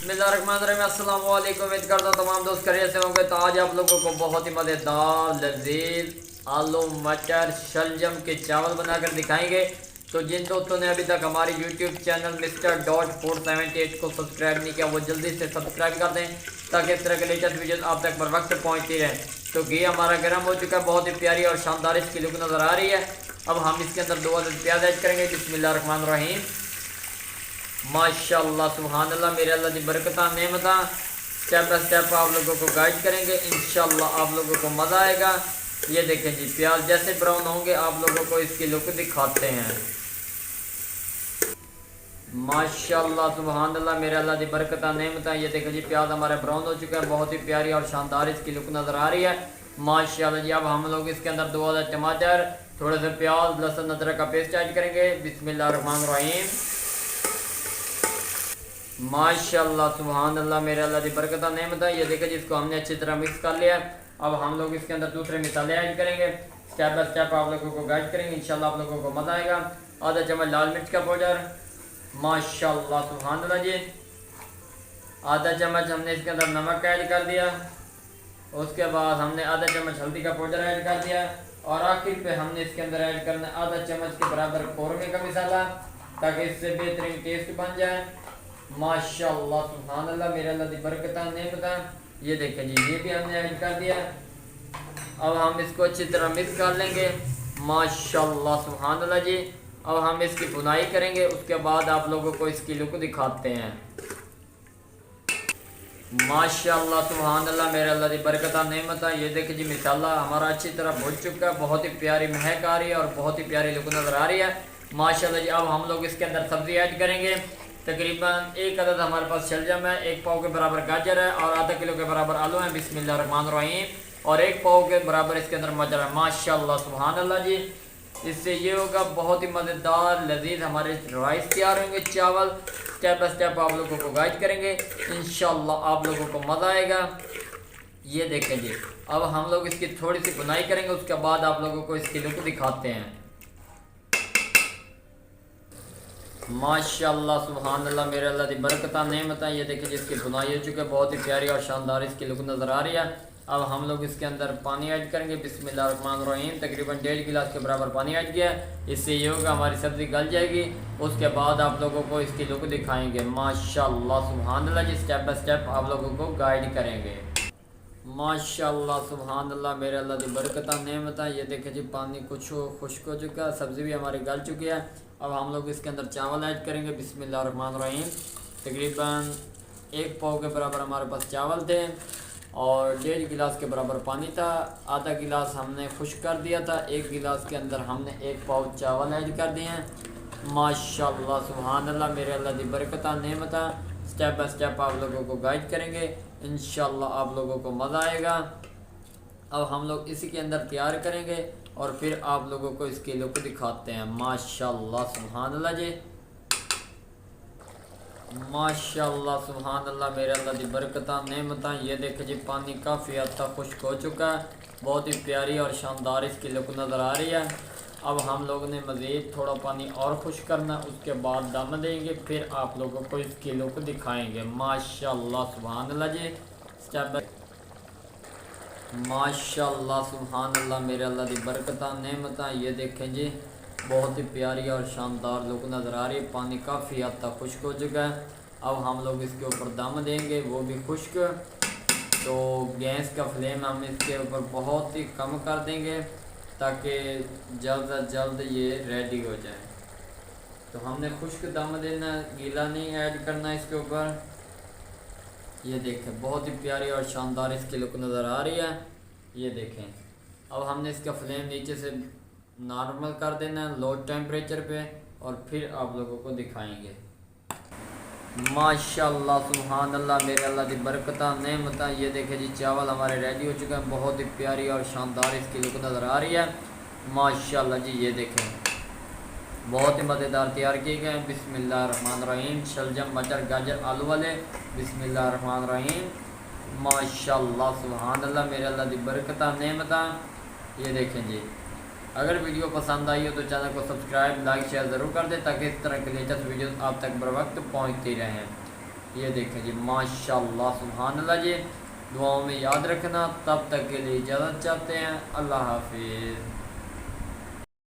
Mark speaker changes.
Speaker 1: बिस्मिल्लाहिर्रहमानिर्रहीम। अस्सलाम वालेकुम। उम्मीद करता हूँ तमाम दोस्त खैरियत से होंगे। तो आज आप लोगों को बहुत ही मज़ेदार लजीज आलू मटर शलजम के चावल बनाकर दिखाएंगे। तो जिन दोस्तों ने अभी तक हमारे यूट्यूब चैनल मिस्टर डॉट 478 को सब्सक्राइब नहीं किया वो जल्दी से सब्सक्राइब कर दें ताकि इस तरह के लेटेस्ट वीडियोस आप तक बर वक्त पहुँचती रहें। तो घी हमारा गर्म हो चुका है, बहुत ही प्यारी और शानदार इसकी लुक नज़र आ रही है। अब हम इसके अंदर 2 अदद प्याज ऐड करेंगे। बिस्मिल्लाहिर्रहमानिर्रहीम। माशाअल्लाह सुभान अल्लाह, मेरे अल्लाह की बरकत नेमत। स्टेप बाय स्टेप आप लोगों को गाइड करेंगे, इंशाअल्लाह आप लोगों को मज़ा आएगा। ये देखें जी, प्याज जैसे ब्राउन होंगे आप लोगों को इसकी लुक दिखाते हैं। माशाअल्लाह सुभान अल्लाह, मेरे अल्लाह की बरकत नेमत। ये देखें जी, प्याज हमारे ब्राउन हो चुका है, बहुत ही प्यारी और शानदार इसकी लुक नज़र आ रही है। माशाअल्लाह जी। अब हम लोग इसके अंदर 2 अदद टमाटर, थोड़े से प्याज, लहसुन, अदरक का पेस्ट ऐड करेंगे। बिस्मिल्लाहिर्रहमानिर्रहीम। माशाअल्लाह सुभान अल्लाह, मेरे अल्लाह की बरकत नेमत। ये देखिए जिसको हमने अच्छी तरह मिक्स कर लिया। अब हम लोग इसके अंदर दूसरे मसाले ऐड करेंगे। स्टेप बाय स्टेप आप लोगों को गाइड करेंगे, इंशाल्लाह आप लोगों को मज़ा आएगा। आधा चम्मच लाल मिर्च का पाउडर, माशाअल्लाह सुभान अल्लाह जी। आधा चम्मच हमने इसके अंदर नमक ऐड कर दिया। उसके बाद हमने आधा चम्मच हल्दी का पाउडर ऐड कर दिया। और आखिर पे हमने इसके अंदर ऐड करना आधा चम्मच के बराबर कौरमे का मसाला, ताकि इससे बेहतरीन टेस्ट बन जाए। माशाअल्लाह सुभान अल्लाह, मेरे अल्लाह की बरकत नेमत। ये देखें जी, ये भी हमने ऐड कर दिया। अब हम इसको अच्छी तरह मिक्स कर लेंगे। माशाअल्लाह सुभान अल्लाह जी। अब हम इसकी भुनाई करेंगे, उसके बाद आप लोगों को इसकी लुक दिखाते हैं। माशाअल्लाह सुभान अल्लाह, मेरे अल्लाह की बरकत नेमत। ये देखिए जी, मसाला हमारा अच्छी तरह भुन चुका है, बहुत ही प्यारी महक आ रही है और बहुत ही प्यारी लुक नज़र आ रही है। माशाअल्लाह जी। अब हम लोग इसके अंदर सब्ज़ी ऐड करेंगे। तकरीबन 1 अदद हमारे पास शलजम है, 1 पाव के बराबर गाजर है और आधा किलो के बराबर आलू है। बिस्मिल्लाहिर्रहमानिर्रहीम। और 1 पाव के बराबर इसके अंदर मटर है। माशाअल्लाह सुभान अल्लाह जी। इससे ये होगा बहुत ही मज़ेदार लजीज हमारे राइस तैयार होंगे, चावल। स्टेप बाय स्टेप आप लोगों को गाइड करेंगे, इंशाअल्लाह आप लोगों को मज़ा आएगा। ये देखें जी, अब हम लोग इसकी थोड़ी सी बुनाई करेंगे, उसके बाद आप लोगों को इसकी लुक दिखाते हैं। माशाअल्लाह सुभान अल्लाह, मेरे अल्लाह की बरकत नेमत। ये देखिए जिसकी बुनाई हो चुकी है, बहुत ही प्यारी और शानदार इसकी लुक नज़र आ रही है। अब हम लोग इसके अंदर पानी ऐड करेंगे। बिस्मिल्लाहिर्रहमानिर्रहीम। तकरीबन 1.5 गिलास के बराबर पानी ऐड किया है। इससे ये होगा हमारी सब्ज़ी गल जाएगी। उसके बाद आप लोगों को इसकी लुक दिखाएंगे। माशाअल्लाह सुभान अल्लाह जी। स्टेप बाय स्टेप आप लोगों को गाइड करेंगे। माशाअल्लाह सुभान अल्लाह, मेरे अल्लाह की बरकत नेमत। ये देखें जी, पानी कुछ खुश्क हो चुका है, सब्ज़ी भी हमारी गल चुकी है। अब हम लोग इसके अंदर चावल ऐड करेंगे। बिस्मिल्लाहिर्रहमानिर्रहीम। तकरीबन 1 पाव के बराबर हमारे पास चावल थे और 1.5 गिलास के बराबर पानी था। आधा गिलास हमने खुश्क कर दिया था। 1 गिलास के अंदर हमने 1 पाव चावल ऐड कर दिए हैं। माशाअल्लाह सुभान अल्लाह, मेरे अल्लाह की बरकत नेमत। स्टेप बाय स्टेप आप लोगों को गाइड करेंगे, इंशाअल्लाह आप लोगों को मज़ा आएगा। अब हम लोग इसी के अंदर तैयार करेंगे और फिर आप लोगों को इसकी लुक दिखाते हैं। माशाअल्लाह सुभान अल्लाह जी। माशाअल्लाह सुभान अल्लाह, मेरे अल्लाह की बरकत नेमत। ये देखें जी, पानी काफ़ी हद तक खुश्क हो चुका है, बहुत ही प्यारी और शानदार इसकी लुक नज़र आ रही है। अब हम लोग ने मज़ीद थोड़ा पानी और खुश करना, उसके बाद दम देंगे, फिर आप लोगों को इसकी लुक दिखाएंगे। माशाअल्लाह सुभान अल्लाह जी। स्टेप बाय माशाअल्लाह सुभान अल्लाह, मेरे अल्लाह की बरकत नेमत। ये देखें जी, बहुत ही प्यारी और शानदार लुक नज़र आ रही है। पानी काफ़ी हद तक खुश्क हो चुका है। अब हम लोग इसके ऊपर दम देंगे, वो भी खुश्क। तो गैस का फ्लेम हम इसके ऊपर बहुत ही कम कर देंगे ताकि जल्द अज जल्द ये रेडी हो जाए। तो हमने खुश्क दम देना, गीला नहीं ऐड करना इसके ऊपर। ये देखें, बहुत ही प्यारी और शानदार इसकी लुक नज़र आ रही है। ये देखें, अब हमने इसका फ्लेम नीचे से नॉर्मल कर देना है, लो टेम्परेचर पे, और फिर आप लोगों को दिखाएंगे। माशाअल्लाह सुभान अल्लाह, मेरे अल्लाह की बरकत नेमत। ये देखें जी, चावल हमारे रेडी हो चुके हैं, बहुत ही प्यारी और शानदार इसकी लुक नज़र आ रही है। माशाअल्लाह जी। ये देखें, बहुत ही मज़ेदार तैयार किए गए हैं। बिस्मिल्लाहिर्रहमानिर्रहीम। शलजम मटर गाजर आलू वाले। बिस्मिल्लाहिर्रहमानिर्रहीम। माशाअल्लाह सुभान अल्लाह, मेरे अल्लाह की बरकत नेमत। ये देखें जी, अगर वीडियो पसंद आई हो तो चैनल को सब्सक्राइब लाइक शेयर ज़रूर कर दें ताकि इस तरह के लेटेस्ट वीडियोस आप तक बर वक्त पहुँचती रहें। ये देखें जी, माशाल्लाह सुभान अल्लाह जी। दुआओं में याद रखना। तब तक के लिए इजाज़त चाहते हैं। अल्लाह हाफिज़।